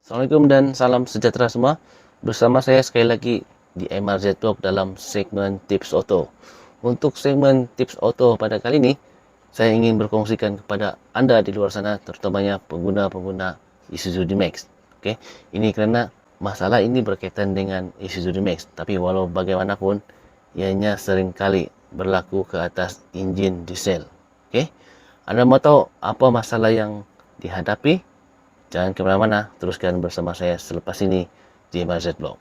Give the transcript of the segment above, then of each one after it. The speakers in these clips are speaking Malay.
Assalamualaikum dan salam sejahtera semua. Bersama saya sekali lagi di MRZ Talk dalam segmen Tips Auto. Untuk segmen Tips Auto pada kali ini, saya ingin berkongsikan kepada anda di luar sana, terutamanya pengguna-pengguna Isuzu D-Max. Okey, ini kerana masalah ini berkaitan dengan Isuzu D-Max. Tapi walau bagaimanapun, ianya seringkali berlaku ke atas enjin diesel. Okey, anda mau tahu apa masalah yang dihadapi? Jangan ke mana-mana, teruskan bersama saya selepas ini di MRZ Blog.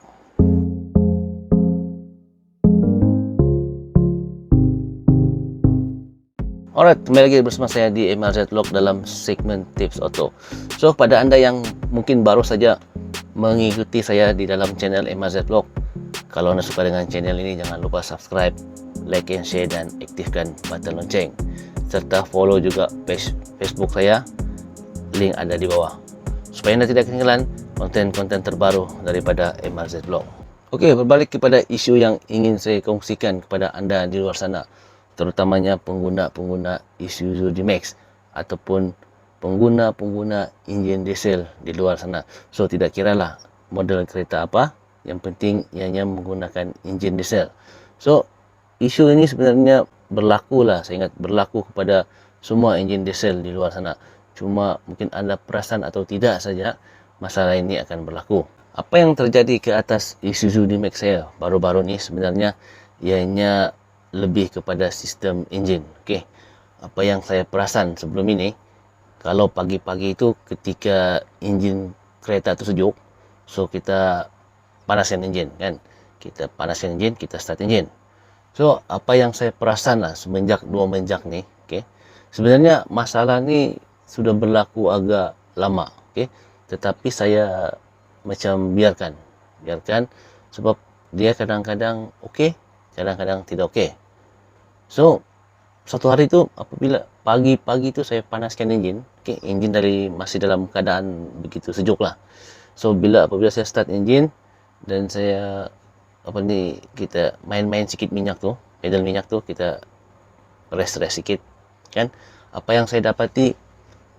Alright, kembali lagi bersama saya di MRZ Blog dalam segmen Tips Auto. So, pada anda yang mungkin baru saja mengikuti saya di dalam channel MRZ Blog, kalau anda suka dengan channel ini, jangan lupa subscribe, like and share, dan aktifkan button lonceng. Serta follow juga page Facebook saya, link ada di bawah, supaya anda tidak ketinggalan konten-konten terbaru daripada MRZ Blog. Okey, berbalik kepada isu yang ingin saya kongsikan kepada anda di luar sana, terutamanya pengguna-pengguna Isuzu D-Max ataupun pengguna-pengguna enjin diesel di luar sana. So, tidak kiralah model kereta apa, yang penting ianya menggunakan enjin diesel. So, isu ini sebenarnya berlaku lah, saya ingat berlaku kepada semua enjin diesel di luar sana. Cuma mungkin anda perasan atau tidak saja, masalah ini akan berlaku. Apa yang terjadi ke atas Isuzu D-Max saya baru-baru ni sebenarnya ianya lebih kepada sistem enjin. Okey, apa yang saya perasan sebelum ini, kalau pagi-pagi itu ketika enjin kereta itu sejuk, so kita panaskan enjin kan, kita panaskan enjin, kita start enjin. So, apa yang saya perasan lah semenjak 2 menjak ni, okey, sebenarnya masalah ni sudah berlaku agak lama, okey, tetapi saya macam biarkan sebab dia kadang-kadang okey, kadang-kadang tidak okey. So, satu hari tu apabila pagi-pagi tu saya panaskan enjin, okey, enjin masih dalam keadaan begitu sejuk lah. So, apabila saya start enjin dan saya kita main-main sikit minyak tu, pedal minyak tu, kita rest sikit kan, apa yang saya dapati,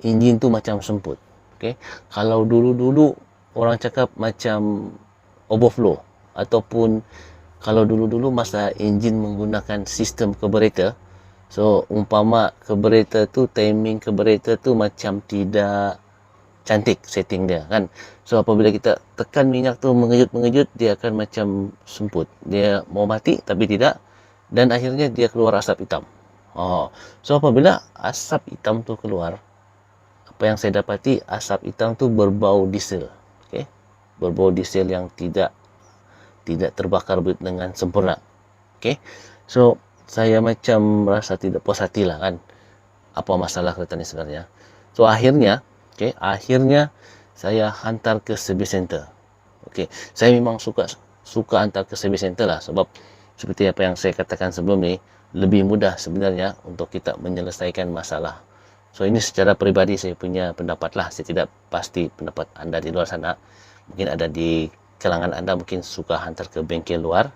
enjin tu macam semput. Okey, kalau dulu-dulu orang cakap macam overflow, ataupun kalau dulu-dulu masa enjin menggunakan sistem carburetor, so umpama carburetor tu, timing carburetor tu macam tidak cantik setting dia kan. So, apabila kita tekan minyak tu mengejut-mengejut, dia akan macam semput, dia mau mati tapi tidak, dan akhirnya dia keluar asap hitam. So apabila asap hitam tu keluar, apa yang saya dapati, asap hitam tu berbau diesel. Okey, berbau diesel yang tidak terbakar dengan sempurna. Okey, so saya macam rasa tidak puas hati lah kan, apa masalah kereta ni sebenarnya. So akhirnya saya hantar ke service center. Okey, saya memang suka hantar ke service center lah, sebab seperti apa yang saya katakan sebelum ni, lebih mudah sebenarnya untuk kita menyelesaikan masalah. So, ini secara peribadi saya punya pendapat lah. Saya tidak pasti pendapat anda di luar sana. Mungkin ada di kalangan anda mungkin suka hantar ke bengkel luar.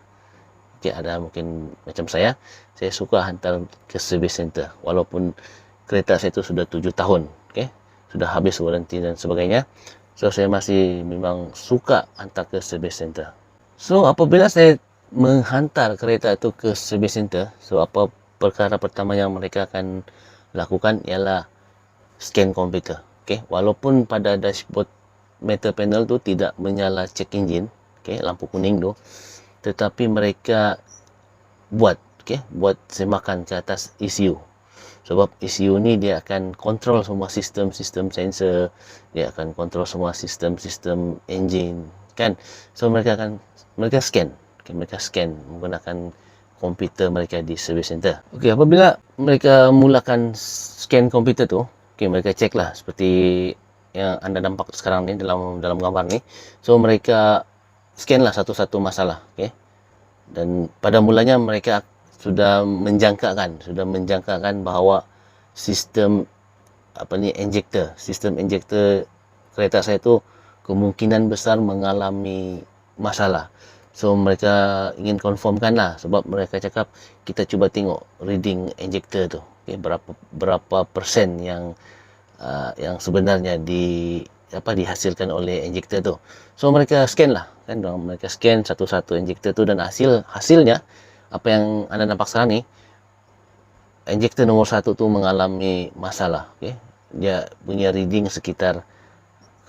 Okay, ada mungkin macam saya suka hantar ke service center. Walaupun kereta saya itu sudah 7 tahun. Okay, sudah habis waranti dan sebagainya. So, saya masih memang suka hantar ke service center. So, apabila saya menghantar kereta itu ke service center, so apa perkara pertama yang mereka akan lakukan ialah scan komputer. Okey, walaupun pada dashboard meter panel tu tidak menyala check engine, okey, lampu kuning tu, tetapi mereka buat semakan ke atas ECU. Sebab ECU ni dia akan kontrol semua sistem-sistem sensor, dia akan kontrol semua sistem-sistem engine kan. So mereka scan, mereka scan menggunakan komputer mereka di service center. Okey, apabila mereka mulakan scan komputer tu, okey, mereka cek lah seperti yang anda nampak sekarang ni dalam gambar ni. So mereka scan lah satu-satu masalah, okey. Dan pada mulanya mereka sudah menjangkakan bahawa sistem sistem injektor kereta saya tu kemungkinan besar mengalami masalah. So mereka ingin confirmkan lah, sebab mereka cakap kita cuba tengok reading injektor tu, okay, berapa persen yang sebenarnya dihasilkan oleh injektor tu. So mereka scan lah kan, mereka scan satu-satu injektor tu, dan hasilnya apa yang anda nampak sekarang ni, injektor nomor 1 tu mengalami masalah. Okay? Dia punya reading sekitar,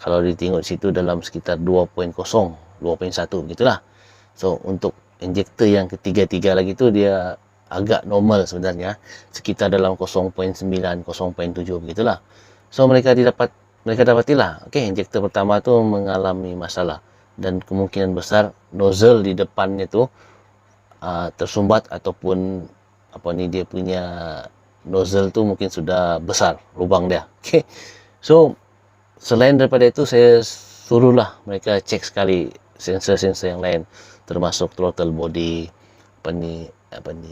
kalau ditengok situ, dalam sekitar 2.0, 2.1 begitulah. So untuk injektor yang ketiga lagi tu dia agak normal sebenarnya, sekitar dalam 0.9, 0.7 begitulah. So mereka dapatilah, okey, injektor pertama tu mengalami masalah, dan kemungkinan besar nozzle di depannya tu tersumbat, ataupun dia punya nozzle tu mungkin sudah besar lubang dia. Okey. So selain daripada itu, saya suruhlah mereka cek sekali sensor-sensor yang lain, termasuk throttle body,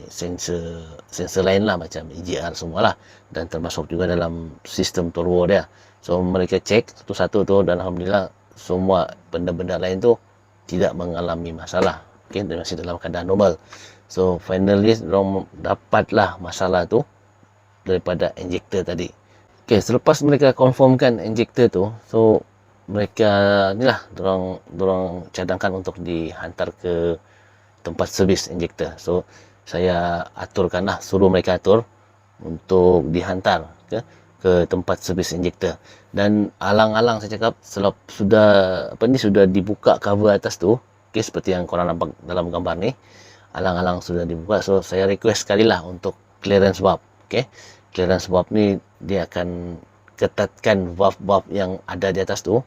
sensor lain lah, macam EGR semualah, dan termasuk juga dalam sistem turbo dia. So mereka cek satu-satu tu, dan alhamdulillah semua benda-benda lain tu tidak mengalami masalah. Okey, dan masih dalam keadaan normal. So finally dorang dapatlah masalah tu daripada injektor tadi. Okey, selepas mereka confirmkan injektor tu, so mereka inilah dorang cadangkan untuk dihantar ke tempat servis injektor. So saya aturkanlah, suruh mereka atur untuk dihantar ke tempat servis injektor. Dan alang-alang saya cakap, sudah dibuka cover atas tu, okay, seperti yang korang nampak dalam gambar ni, alang-alang sudah dibuka. So saya request sekali lah untuk clearance valve. Okay, clearance valve ni dia akan ketatkan valve-valve yang ada di atas tu,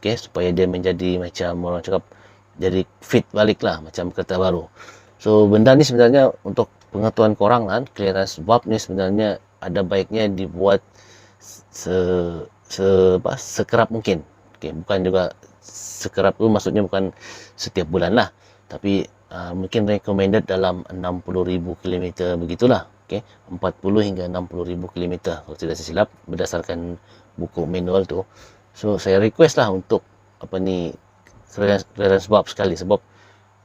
okay, supaya dia menjadi macam orang cakap, jadi fit balik lah macam kereta baru. So benda ni sebenarnya, untuk pengetahuan korang kan, clearance valve ni sebenarnya ada baiknya dibuat sekerap mungkin. Okay, bukan juga sekerap tu maksudnya bukan setiap bulan lah, tapi mungkin recommended dalam 60,000 km begitulah. Okay, 40 hingga 60,000 km kalau tidak silap, berdasarkan buku manual tu. So saya request lah untuk clearance valve sekali, sebab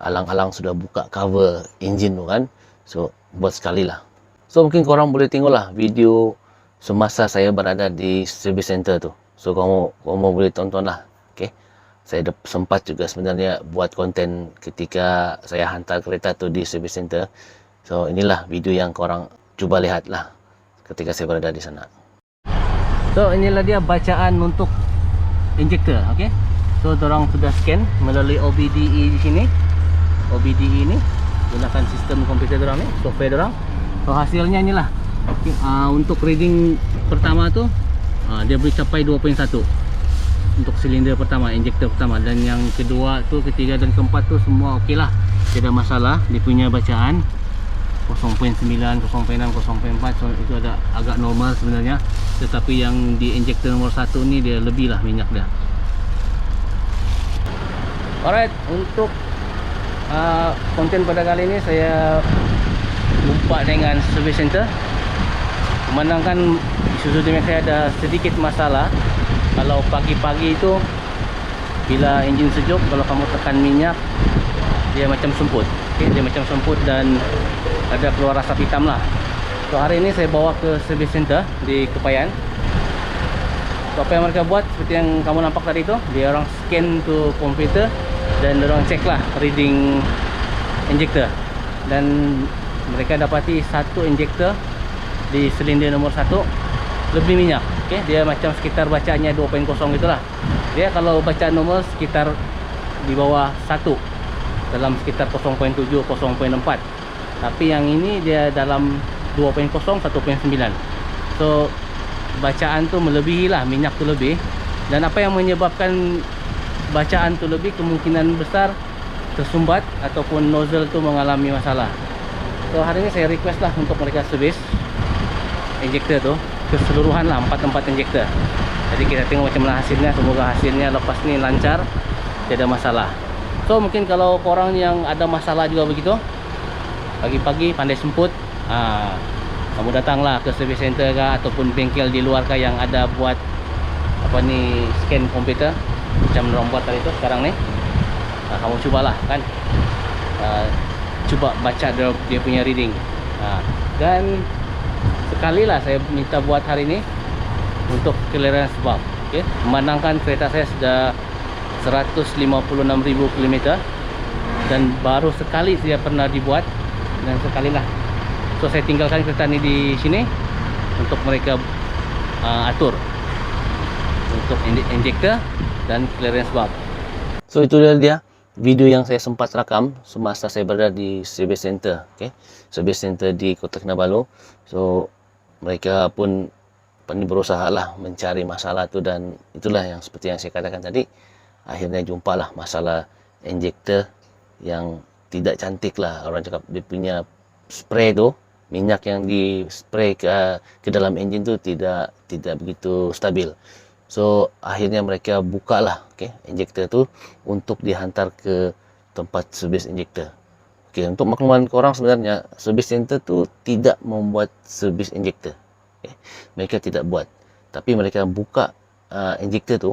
alang-alang sudah buka cover engine tu kan. So buat sekali lah. So mungkin korang boleh tengok lah video semasa saya berada di service center tu. So kamu boleh tonton lah. Okay, saya sempat juga sebenarnya buat konten ketika saya hantar kereta tu di service center. So inilah video yang korang cuba lihat lah ketika saya berada di sana. So inilah dia bacaan untuk injektor. Okay, so dorang sudah scan melalui OBDE di sini. OBDE ini gunakan sistem komputer dorang ni, software dorang. So hasilnya inilah. Okay, untuk reading pertama tu dia boleh capai 2.1 untuk silinder pertama, injektor pertama, dan yang kedua tu, ketiga dan keempat tu semua okey lah, tidak masalah. Dia punya bacaan 0.9, 0.6, 0.4, so itu ada agak normal sebenarnya. Tetapi yang di injektor nomor 1 ni dia lebih lah minyak dia. Alright, untuk konten pada kali ini saya jumpa dengan service center. Memandangkan Isuzu D-Max saya ada sedikit masalah. Kalau pagi-pagi itu, bila enjin sejuk, kalau kamu tekan minyak, dia macam semput. Okay, dia macam semput dan ada keluar asap hitam lah. So hari ini saya bawa ke service center di Kepayan. So apa yang mereka buat, seperti yang kamu nampak tadi itu, dia orang scan to komputer dan orang cek lah reading injektor, dan mereka dapati satu injektor di silinder nomor 1 lebih minyak. Okay, dia macam sekitar bacaannya 2.0 gitulah. Dia kalau bacaan normal sekitar di bawah 1, dalam sekitar 0.7, 0.4. Tapi yang ini dia dalam 2.0, 1.9. So bacaan tu melebihi lah, minyak tu lebih. Dan apa yang menyebabkan bacaan tu lebih, kemungkinan besar tersumbat ataupun nozzle tu mengalami masalah. So hari ini saya request lah untuk mereka servis injektor tu keseluruhan lah, 4 tempat injektor. Jadi kita tengok macam mana hasilnya. Semoga hasilnya lepas ni lancar, tidak ada masalah. So mungkin kalau korang yang ada masalah juga begitu, pagi-pagi pandai semput, kamu datanglah ke service center kah, ataupun bengkel di luar kah yang ada buat scan komputer macam orang buat tadi tu sekarang ni. Kamu cubalah kan, cuba baca dia punya reading. Dan sekali lah saya minta buat hari ini untuk clearance valve. Okey, memandangkan kereta saya sudah 156,000 km dan baru sekali saya pernah dibuat, dan sekali lah. So saya tinggalkan kereta ni di sini untuk mereka atur untuk injector dan clearance valve. So itu dia video yang saya sempat rakam semasa saya berada di service center, okay? Service center di Kota Kinabalu. So mereka pun berusaha lah mencari masalah tu, dan itulah yang seperti yang saya katakan tadi, akhirnya jumpalah masalah injector yang tidak cantik lah. Orang cakap dia punya spray tu, minyak yang di spray ke dalam enjin tu tidak begitu stabil. So akhirnya mereka bukalah, okay, injector tu untuk dihantar ke tempat servis injector. Okay, untuk makluman korang, sebenarnya servis center tu tidak membuat servis injector. Okay, mereka tidak buat, tapi mereka buka injector tu,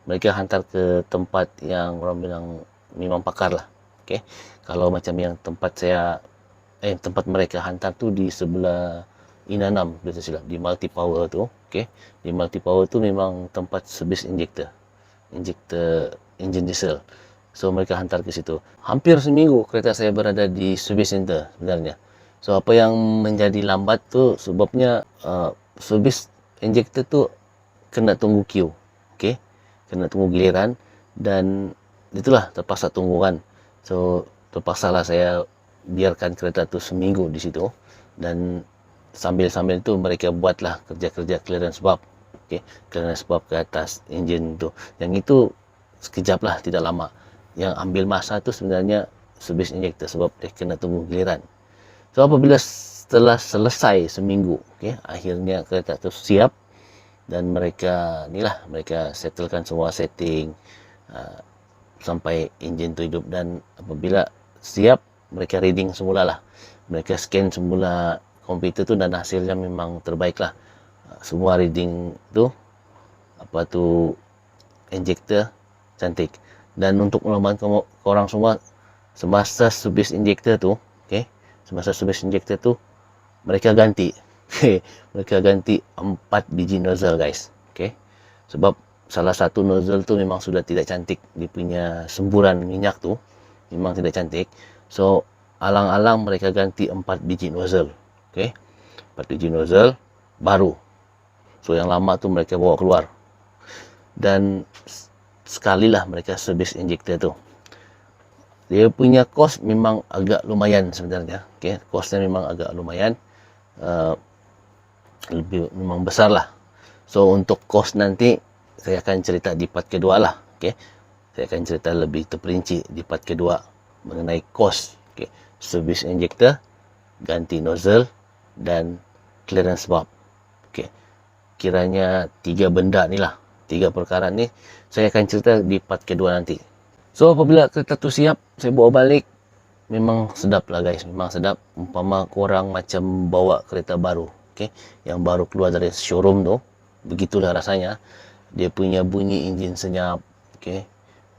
mereka hantar ke tempat yang orang bilang memang pakar lah. Okay, kalau macam yang tempat mereka hantar tu di sebelah Inanam, bila silap, di Multi Power tu. Okay, di Multi Power tu memang tempat servis injector engine diesel. So mereka hantar ke situ. Hampir seminggu kereta saya berada di service center sebenarnya. So apa yang menjadi lambat tu sebabnya servis injector tu kena tunggu queue. Okay, kena tunggu giliran, dan itulah terpaksa tunggu kan. So terpaksalah saya biarkan kereta tu seminggu di situ, dan sambil tu mereka buatlah kerja-kerja clearance valve. Okay, clearance valve ke atas enjin tu. Yang itu sekejap lah, tidak lama. Yang ambil masa tu sebenarnya servis injector, sebab dia kena tunggu giliran. So apabila setelah selesai seminggu, okay, akhirnya kereta tu siap, dan mereka settlekan semua setting sampai enjin tu hidup. Dan apabila siap, mereka reading semula lah, mereka scan semula komputer tu, dan hasilnya memang terbaik lah. Semua reading tu, injector cantik. Dan untuk makluman korang semua, semasa servis injector tu, okay, semasa servis injector tu mereka ganti mereka ganti 4 biji nozzle, guys. Okay, sebab salah satu nozzle tu memang sudah tidak cantik, dia punya semburan minyak tu memang tidak cantik. So alang-alang mereka ganti 4 biji nozzle. Okay, 4 biji nozzle baru. So yang lama tu mereka bawa keluar, dan sekalilah mereka servis injector tu. Dia punya kos memang agak lumayan sebenarnya. Okay, kosnya memang agak lumayan, lebih memang besar lah. So untuk kos nanti saya akan cerita di part kedua lah. Okay, saya akan cerita lebih terperinci di part kedua mengenai kos, okay, servis injector, ganti nozzle, dan clearance valve. Okay, kiranya 3 benda ni lah, 3 perkara ni saya akan cerita di part kedua nanti. So apabila kereta tu siap, saya bawa balik, memang sedap lah, guys. Memang sedap. Umpama korang macam bawa kereta baru, okay, yang baru keluar dari showroom tu, begitulah rasanya. Dia punya bunyi enjin senyap, okay,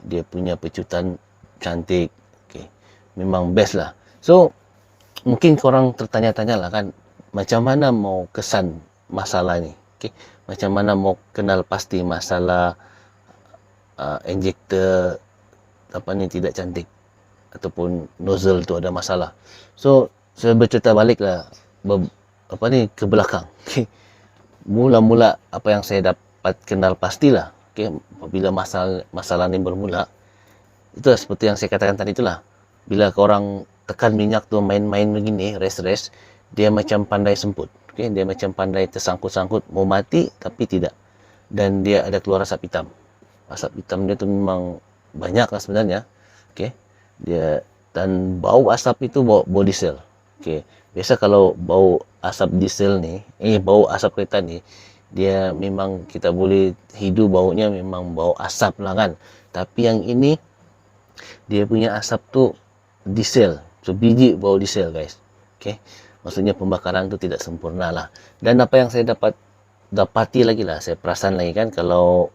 dia punya pecutan cantik, okay, memang best lah. So mungkin korang tertanya-tanya lah kan, macam mana mau kesan masalah ni, okay? Macam mana mau kenal pasti masalah injector tidak cantik, ataupun nozzle tu ada masalah. So saya bercerita balik lah ke belakang. Okay? Mula-mula apa yang saya dapat kenal pastilah, okay? Apabila masalah ni bermula, itu seperti yang saya katakan tadi itulah, bila korang tekan minyak tu main-main begini, rest, dia macam pandai semput. Okay? Dia macam pandai tersangkut-sangkut, mau mati tapi tidak. Dan dia ada keluar asap hitam. Asap hitam dia tu memang banyak lah sebenarnya. Okay? Dia, dan bau asap itu bau diesel. Okay? Biasa kalau bau asap diesel ni, bau asap kereta ni, dia memang kita boleh hidu baunya, memang bau asap lah kan. Tapi yang ini, dia punya asap tu diesel. So biji bau diesel, guys. Okay? Maksudnya pembakaran tu tidak sempurna lah. Dan apa yang saya dapati lagi lah, saya perasan lagi kan, kalau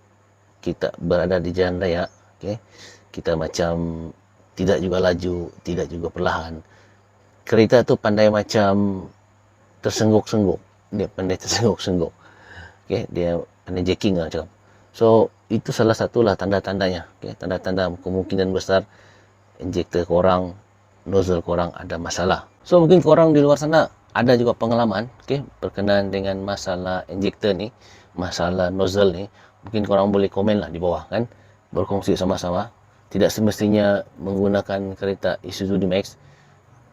kita berada di jalan raya, okay, kita macam tidak juga laju, tidak juga perlahan. Kereta tu pandai macam tersengguk-sengguk. Dia pandai tersengguk-sengguk. Okay, dia pandai jacking lah macam. So itu salah satulah tanda-tandanya. Okay? Tanda-tanda kemungkinan besar injektor korang, nozzle korang ada masalah. So mungkin korang di luar sana ada juga pengalaman, okay, berkenaan dengan masalah injektor ni, masalah nozzle ni. Mungkin korang boleh komen lah di bawah kan, berkongsi sama-sama. Tidak semestinya menggunakan kereta Isuzu D-Max.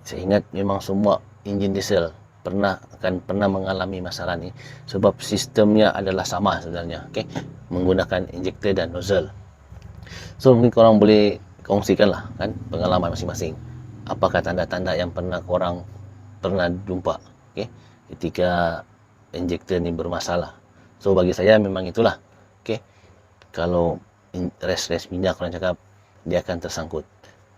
Saya ingat memang semua enjin diesel akan pernah mengalami masalah ni, sebab sistemnya adalah sama sebenarnya, okay? Menggunakan injektor dan nozzle. So mungkin korang boleh kongsikan lah kan pengalaman masing-masing. Apakah tanda-tanda yang korang pernah jumpa, okay, ketika injektor ni bermasalah. So bagi saya memang itulah, okay? Kalau res minyak orang cakap dia akan tersangkut,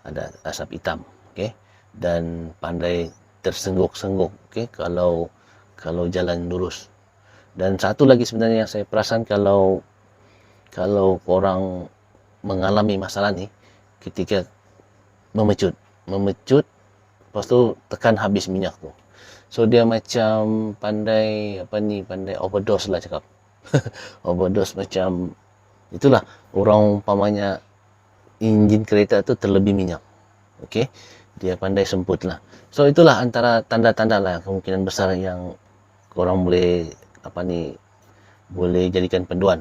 ada asap hitam, okay? Dan pandai tersengguk-sengguk, okay? Kalau jalan lurus. Dan satu lagi sebenarnya yang saya perasan, kalau korang mengalami masalah ni ketika memecut, lepas tu tekan habis minyak tu. So dia macam pandai overdose lah cakap. Overdose macam itulah, orang umpamanya enjin kereta tu terlebih minyak. Okey, dia pandai semput lah. So itulah antara tanda-tanda lah kemungkinan besar yang korang boleh boleh jadikan panduan.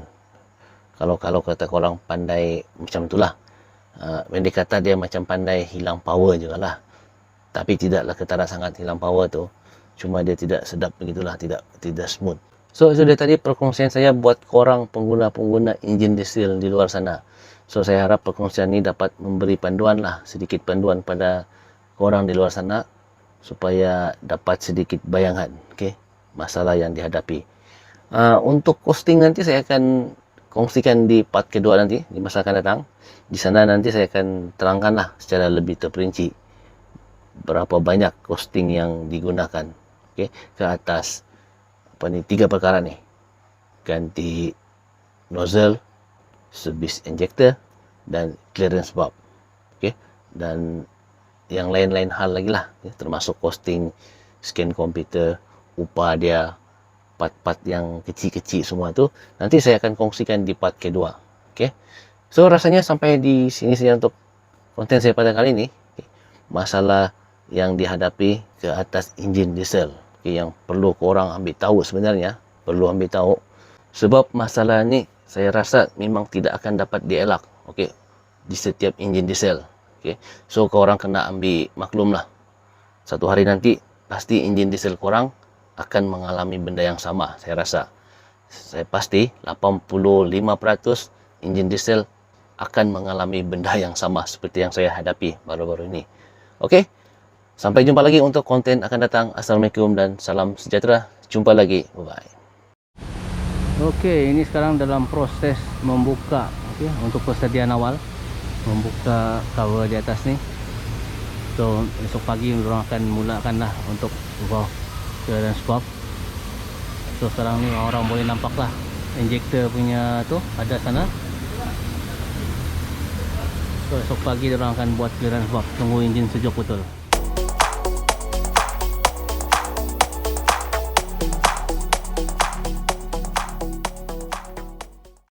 Kalau kata korang pandai macam itulah, pendek kata dia macam pandai hilang power jugalah. Tapi tidaklah ketara sangat hilang power tu, cuma dia tidak sedap begitulah, tidak smooth. So itu dia tadi perkongsian saya buat korang pengguna enjin diesel di luar sana. So saya harap perkongsian ini dapat memberi panduan lah, sedikit panduan pada korang di luar sana, supaya dapat sedikit bayangan, okay, masalah yang dihadapi. Untuk costing nanti saya akan kongsikan di part kedua nanti, di masa akan datang. Di sana nanti saya akan terangkanlah secara lebih terperinci berapa banyak costing yang digunakan, okay, ke atas 3 perkara ni: ganti nozzle, service injector, dan clearance valve, okay, dan yang lain-lain hal lagi lah, ya, termasuk costing scan komputer, upah dia, part-part yang kecil-kecil semua tu nanti saya akan kongsikan di part kedua. Okay, so rasanya sampai di sini saja untuk konten saya pada kali ini, okay. Masalah yang dihadapi ke atas enjin diesel, okay, yang perlu korang ambil tahu, sebenarnya perlu ambil tahu, sebab masalah ni saya rasa memang tidak akan dapat dielak, okay, di setiap enjin diesel. Okay, so korang kena ambil maklum lah, satu hari nanti pasti enjin diesel korang akan mengalami benda yang sama. Saya rasa, saya pasti 85% enjin diesel akan mengalami benda yang sama seperti yang saya hadapi baru-baru ini. Okey, sampai jumpa lagi untuk konten akan datang. Assalamualaikum dan salam sejahtera. Jumpa lagi, bye-bye. Okey, ini sekarang dalam proses membuka, okay, untuk persediaan awal, membuka cover di atas ni. So esok pagi orang akan mulakan lah untuk valve clearance valve. So sekarang ni orang boleh nampak lah injektor punya tu ada sana. So esok pagi orang akan buat clearance valve, tunggu enjin sejuk betul.